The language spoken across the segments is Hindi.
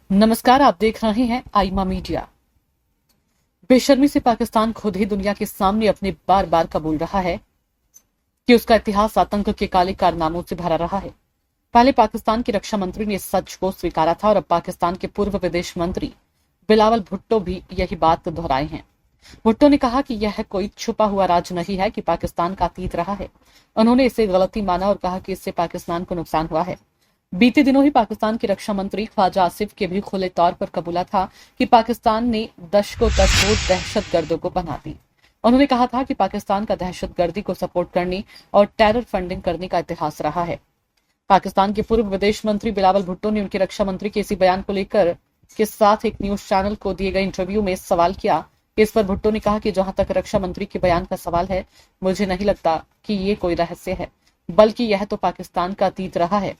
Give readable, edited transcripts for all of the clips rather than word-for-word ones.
नमस्कार, आप देख रहे हैं आईमा मीडिया। बेशर्मी से पाकिस्तान खुद ही दुनिया के सामने अपने बार बार कबूल रहा है कि उसका इतिहास आतंक के काले कारनामों से भरा रहा है। पहले पाकिस्तान की रक्षा मंत्री ने इस सच को स्वीकारा था और अब पाकिस्तान के पूर्व विदेश मंत्री बिलावल भुट्टो भी यही बात दोहराए हैं। भुट्टो ने कहा कि यह कोई छुपा हुआ राज नहीं है कि पाकिस्तान का अतीत रहा है। उन्होंने इसे गलती माना और कहा कि इससे पाकिस्तान को नुकसान हुआ है। बीते दिनों ही पाकिस्तान के रक्षा मंत्री ख्वाजा आसिफ के भी खुले तौर पर कबूला था कि पाकिस्तान ने दशकों तक वो दहशतगर्दों को बना दी। उन्होंने कहा था कि पाकिस्तान का दहशतगर्दी को सपोर्ट करने और टेरर फंडिंग करने का इतिहास रहा है। पाकिस्तान के पूर्व विदेश मंत्री बिलावल भुट्टो ने उनके रक्षा मंत्री के इसी बयान को लेकर के साथ एक न्यूज चैनल को दिए गए इंटरव्यू में सवाल किया। इस पर भुट्टो ने कहा कि जहां तक रक्षा मंत्री के बयान का सवाल है, मुझे नहीं लगता कि ये कोई रहस्य है, बल्कि यह तो पाकिस्तान का अतीत रहा है।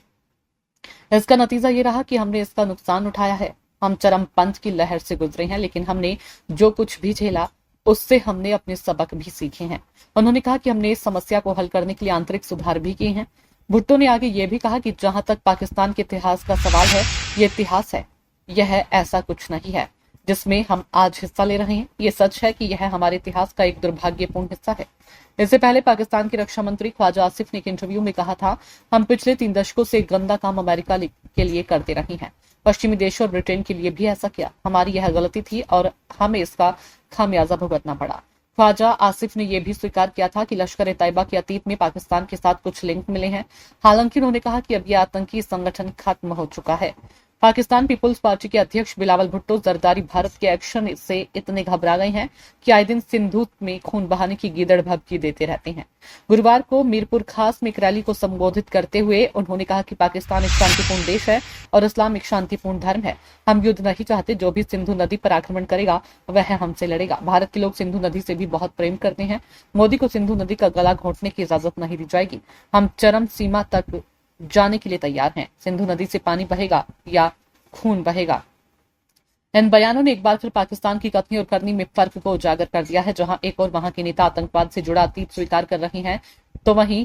इसका नतीजा ये रहा कि हमने इसका नुकसान उठाया है। हम चरमपंथ की लहर से गुजरे हैं, लेकिन हमने जो कुछ भी झेला उससे हमने अपने सबक भी सीखे हैं। उन्होंने कहा कि हमने इस समस्या को हल करने के लिए आंतरिक सुधार भी किए हैं। भुट्टो ने आगे ये भी कहा कि जहां तक पाकिस्तान के इतिहास का सवाल है, ये इतिहास है, यह ऐसा कुछ नहीं है जिसमें हम आज हिस्सा ले रहे हैं। ये सच है कि यह हमारे इतिहास का एक दुर्भाग्यपूर्ण हिस्सा है। इससे पहले पाकिस्तान के रक्षा मंत्री ख्वाजा आसिफ ने एक इंटरव्यू में कहा था, हम पिछले 3 दशकों से गंदा काम अमेरिका के लिए करते रहे हैं। पश्चिमी देशों और ब्रिटेन के लिए भी ऐसा किया। हमारी यह गलती थी और हमें इसका खामियाजा भुगतना पड़ा। ख्वाजा आसिफ ने यह भी स्वीकार किया था कि लश्कर ए तैयबा के अतीत में पाकिस्तान के साथ कुछ लिंक मिले हैं। हालांकि उन्होंने कहा कि अब यह आतंकी संगठन खत्म हो चुका है। पाकिस्तान पीपुल्स पार्टी के अध्यक्ष बिलावल भुट्टो जरदारी भारत के एक्शन से इतने घबरा गए हैं कि आए दिन सिंधु में खून बहाने की गीदड़ भभकी देते रहते हैं। गुरुवार को मीरपुर खास में एक रैली को संबोधित करते हुए उन्होंने कहा कि पाकिस्तान एक शांतिपूर्ण देश है और इस्लाम एक शांतिपूर्ण धर्म है। हम युद्ध नहीं चाहते। जो भी सिंधु नदी पर आक्रमण करेगा वह हमसे लड़ेगा। भारत के लोग सिंधु नदी से भी बहुत प्रेम करते हैं। मोदी को सिंधु नदी का गला घोंटने की इजाजत नहीं दी जाएगी। हम चरम सीमा तक जाने के लिए तैयार हैं। सिंधु नदी से पानी बहेगा या खून बहेगा। इन बयानों ने एक बार फिर पाकिस्तान की कथनी और करनी में फर्क को उजागर कर दिया है। जहां एक और वहां के नेता आतंकवाद से जुड़ा अतीत स्वीकार कर रहे हैं, तो वहीं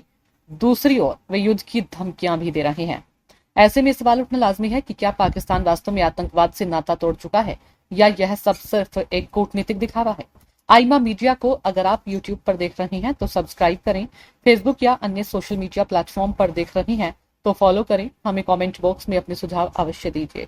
दूसरी ओर वे युद्ध की धमकियां भी दे रहे हैं। ऐसे में सवाल उठना लाजमी है कि क्या पाकिस्तान वास्तव में आतंकवाद से नाता तोड़ चुका है या यह सब सिर्फ एक कूटनीतिक दिखावा है। आईमा मीडिया को अगर आप यूट्यूब पर देख रहे हैं तो सब्सक्राइब करें। फेसबुक या अन्य सोशल मीडिया प्लेटफॉर्म पर देख रहे हैं तो फॉलो करें। हमें कमेंट बॉक्स में अपने सुझाव अवश्य दीजिए।